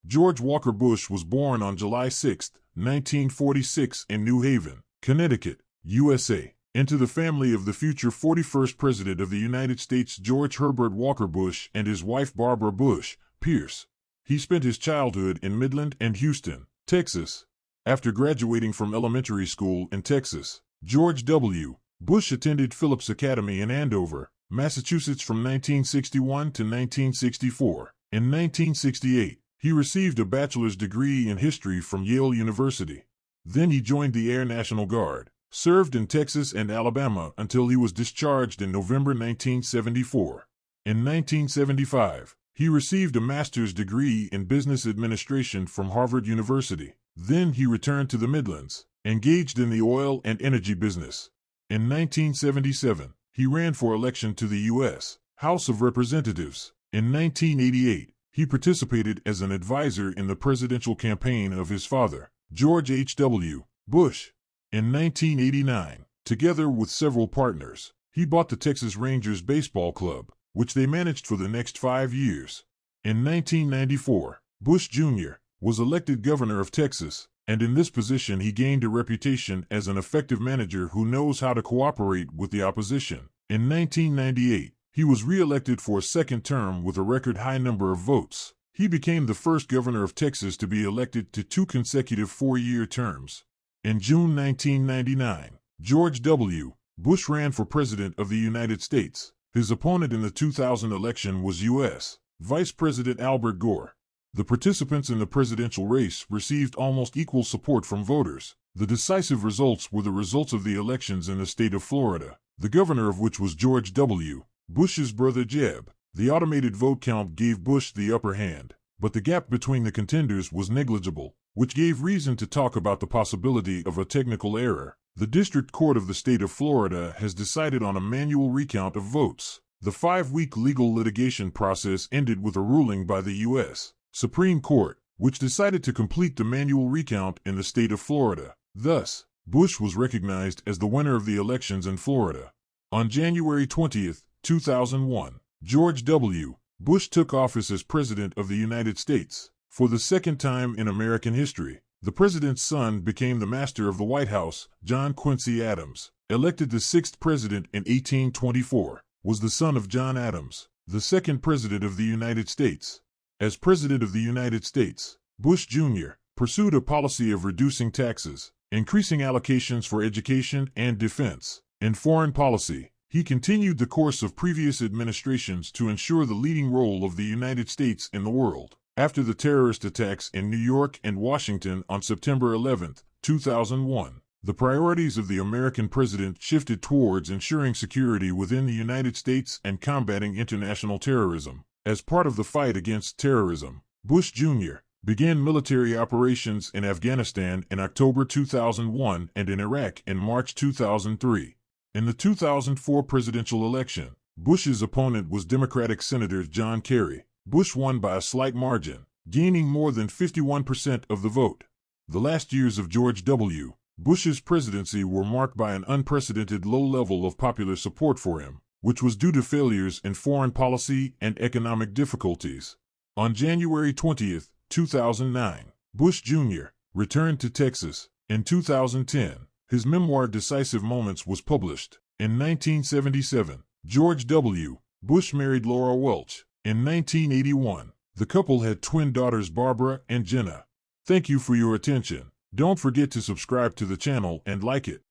George Walker Bush was born on July 6, 1946 in New Haven, Connecticut, USA, into the family of the future 41st President of the United States George Herbert Walker Bush and his wife Barbara Bush Pierce. He spent his childhood in Midland and Houston, Texas. After graduating from elementary school in Texas, George W. Bush attended Phillips Academy in Andover, Massachusetts from 1961 to 1964. In 1968, he received a bachelor's degree in history from Yale University. Then he joined the Air National Guard, served in Texas and Alabama until he was discharged in November 1974. In 1975, he received a master's degree in business administration from Harvard University. Then he returned to the Midlands, engaged in the oil and energy business. In 1977, he ran for election to the U.S. House of Representatives. In 1988, he participated as an advisor in the presidential campaign of his father, George H.W. Bush. In 1989, together with several partners, he bought the Texas Rangers Baseball Club, which they managed for the next 5 years. In 1994, Bush Jr. was elected governor of Texas, and in this position he gained a reputation as an effective manager who knows how to cooperate with the opposition. In 1998, he was re-elected for a second term with a record high number of votes. He became the first governor of Texas to be elected to 2 consecutive 4-year terms. In June 1999, George W. Bush ran for President of the United States. His opponent in the 2000 election was U.S. Vice President Albert Gore. The participants in the presidential race received almost equal support from voters. The decisive results were the results of the elections in the state of Florida, the governor of which was George W. Bush's brother Jeb. The automated vote count gave Bush the upper hand, but the gap between the contenders was negligible, which gave reason to talk about the possibility of a technical error. The District Court of the state of Florida has decided on a manual recount of votes. The 5-week legal litigation process ended with a ruling by the U.S. Supreme Court, which decided to complete the manual recount in the state of Florida. Thus, Bush was recognized as the winner of the elections in Florida. On January 20, 2001, George W. Bush took office as President of the United States. For the second time in American history, the president's son became the master of the White House. John Quincy Adams, elected the 6th president in 1824, was the son of John Adams, the 2nd president of the United States. As President of the United States, Bush Jr. pursued a policy of reducing taxes, increasing allocations for education and defense. In foreign policy, he continued the course of previous administrations to ensure the leading role of the United States in the world. After the terrorist attacks in New York and Washington on September 11, 2001, the priorities of the American president shifted towards ensuring security within the United States and combating international terrorism. As part of the fight against terrorism, Bush Jr. began military operations in Afghanistan in October 2001 and in Iraq in March 2003. In the 2004 presidential election, Bush's opponent was Democratic Senator John Kerry. Bush won by a slight margin, gaining more than 51% of the vote. The last years of George W. Bush's presidency were marked by an unprecedented low level of popular support for him, which was due to failures in foreign policy and economic difficulties. On January 20, 2009, Bush Jr. returned to Texas. In 2010, his memoir Decisive Moments was published. In 1977, George W. Bush married Laura Welch. In 1981, the couple had twin daughters Barbara and Jenna. Thank you for your attention. Don't forget to subscribe to the channel and like it.